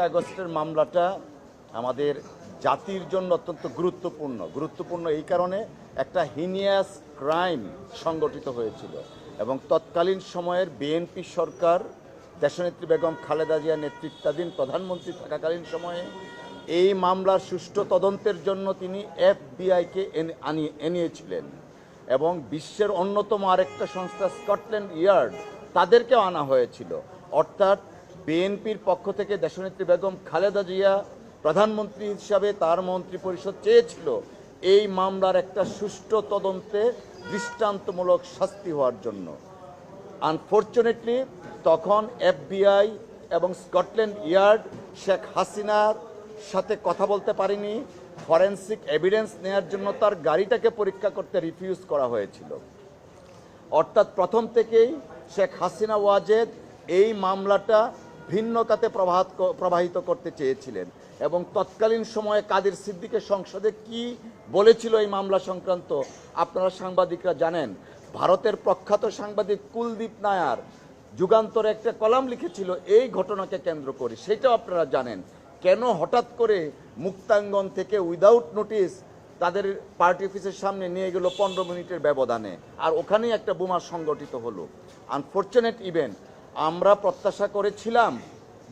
আগস্টের মামলাটা আমাদের জাতির জন্য অত্যন্ত গুরুত্বপূর্ণ এই কারণে একটা হিনিয়াস ক্রাইম সংগঠিত হয়েছিল এবং তৎকালীন সময়ের বিএনপি সরকার দেশনেত্রী বেগম খালেদা জিয়া নেতৃত্বাধীন প্রধানমন্ত্রী থাকাকালীন সময়ে এই মামলার সুষ্ঠু তদন্তের জন্য তিনি এফবিআইকে এনেছিলেন এবং বিশ্বের অন্যতম আরেকটা সংস্থা স্কটল্যান্ড ইয়ার্ড তাদেরকেও আনা হয়েছিল। অর্থাৎ বিএনপির পক্ষ থেকে দেশনেত্রী বেগম খালেদা জিয়া প্রধানমন্ত্রী হিসাবে তার মন্ত্রী পরিষদ চেয়েছিল এই মামলার একটা সুষ্ঠু তদন্তে দৃষ্টান্তমূলক শাস্তি হওয়ার জন্য। আনফর্চুনেটলি তখন এফবিআই এবং স্কটল্যান্ড ইয়ার্ড শেখ হাসিনার সাথে কথা বলতে পারেনি, ফরেনসিক এভিডেন্স নেওয়ার জন্য তার গাড়িটাকে পরীক্ষা করতে রিফিউজ করা হয়েছিল। অর্থাৎ প্রথম থেকেই শেখ হাসিনা ওয়াজেদ এই মামলাটা ভিন্ন খাতে প্রবাহিত করতে চেয়েছিলেন এবং তৎকালীন সময়ে কাদের সিদ্দিকের সংসদে কি বলেছিল এই মামলা সংক্রান্ত আপনারা সাংবাদিকরা জানেন। ভারতের প্রখ্যাত সাংবাদিক কুলদীপ নায়ার যুগান্তরে একটা কলাম লিখেছিল এই ঘটনাকে কেন্দ্র করে, সেটাও আপনারা জানেন। কেন হঠাৎ করে মুক্তাঙ্গন থেকে উইদাউট নোটিস তাদের পার্টি অফিসের সামনে নিয়ে গেল 15 মিনিটের ব্যবধানে, আর ওখানেই একটা বোমা সংগঠিত হলো। Unfortunate event. আমরা প্রত্যাশা করেছিলাম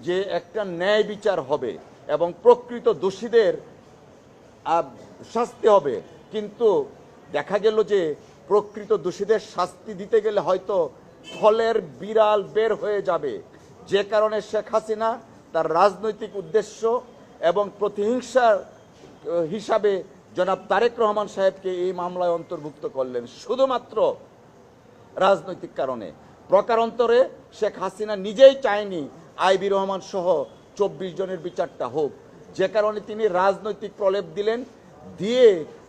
যে একটা ন্যায় বিচার হবে এবং প্রকৃত দোষীদের শাস্তি হবে, কিন্তু দেখা গেল যে প্রকৃত দোষীদের শাস্তি দিতে গেলে হয়তো ফলের বিড়াল বের হয়ে যাবে, যে কারণে শেখ হাসিনা তার রাজনৈতিক উদ্দেশ্য এবং প্রতিহিংসার হিসাবে জনাব তারেক রহমান সাহেবকে এই মামলায় অন্তর্ভুক্ত করলেন শুধুমাত্র রাজনৈতিক কারণে। প্রকারান্তরে শেখ হাসিনা নিজেই চায়নি আইবি রহমান সহ 24 জনের বিচারটা হোক, যে কারণে তিনি রাজনৈতিক প্রলেপ দিলেন, দিয়ে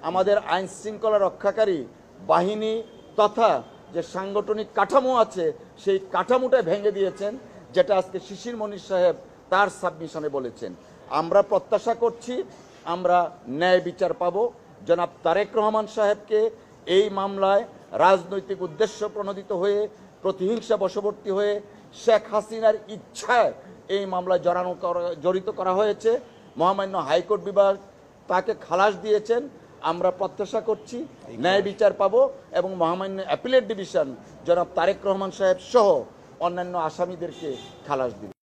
আমাদের আইন শৃঙ্খলা রক্ষাকারী বাহিনী তথা যে সাংগঠনিক কাঠামো আছে সেই কাঠামোটা ভেঙে দিয়েছেন, যেটা আজকে শিশির মনির সাহেব তার সাবমিশনে বলেছেন। আমরা প্রত্যাশা করছি আমরা ন্যায় বিচার পাবো। জনাব তারেক রহমান সাহেবকে এই মামলায় রাজনৈতিক উদ্দেশ্য প্রণোদিত হয়ে প্রতিহিংসা বশবর্তী হয়ে শেখ হাসিনার ইচ্ছায় এই মামলায় জড়িত করা হয়েছে। মহামান্য হাইকোর্ট বিভাগ তাকে খালাস দিয়েছেন। আমরা প্রত্যাশা করছি ন্যায় বিচার পাবো এবং মহামান্য অ্যাপিলেট ডিভিশন জনাব তারেক রহমান সাহেব সহ অন্যান্য আসামিদেরকে খালাস দিবে।